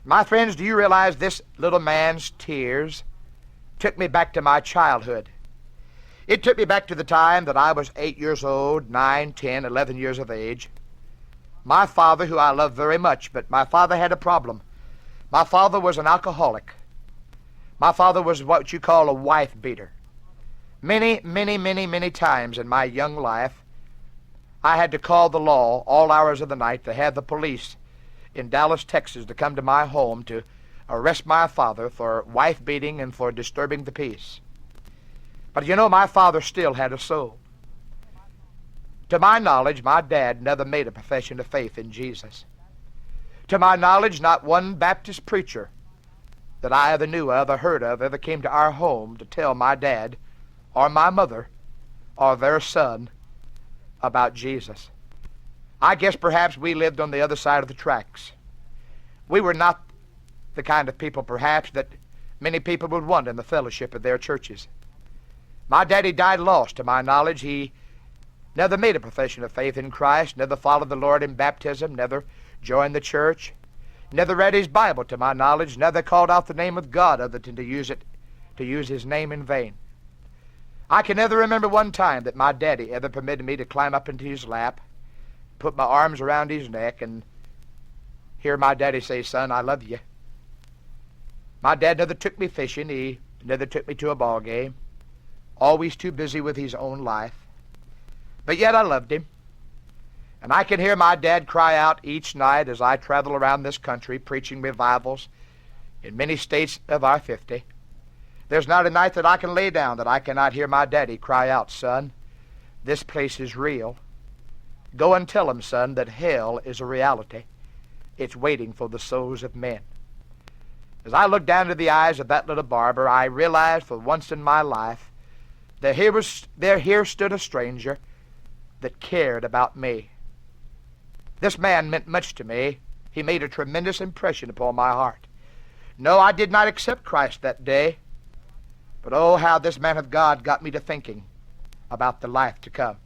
My friends, do you realize this little man's tears took me back to my childhood? It took me back to the time that I was 8 years old, 9, 10, 11 years of age. My father, who I love very much, but my father had a problem. My father was an alcoholic. My father was what you call a wife beater. Many, many, many, many times in my young life, I had to call the law all hours of the night to have the police in Dallas, Texas, to come to my home to arrest my father for wife beating and for disturbing the peace. But you know, my father still had a soul. To my knowledge, my dad never made a profession of faith in Jesus. To my knowledge, not one Baptist preacher that I ever knew of or heard of ever came to our home to tell my dad or my mother or their son about Jesus. I guess perhaps we lived on the other side of the tracks. We were not the kind of people perhaps that many people would want in the fellowship of their churches. My daddy died lost, to my knowledge. He never made a profession of faith in Christ, never followed the Lord in baptism, never joined the church, never read his Bible, to my knowledge, never called out the name of God other than to use his name in vain. I can never remember one time that my daddy ever permitted me to climb up into his lap, put my arms around his neck, and hear my daddy say, "Son, I love you." My dad never took me fishing. He never took me to a ball game. Always too busy with his own life. But yet I loved him. And I can hear my dad cry out each night as I travel around this country preaching revivals in many states of our 50. There's not a night that I can lay down that I cannot hear my daddy cry out, "Son, this place is real. Go and tell them, son, that hell is a reality. It's waiting for the souls of men." As I looked down into the eyes of that little barber, I realized for once in my life that here stood a stranger that cared about me. This man meant much to me. He made a tremendous impression upon my heart. No, I did not accept Christ that day, but oh, how this man of God got me to thinking about the life to come.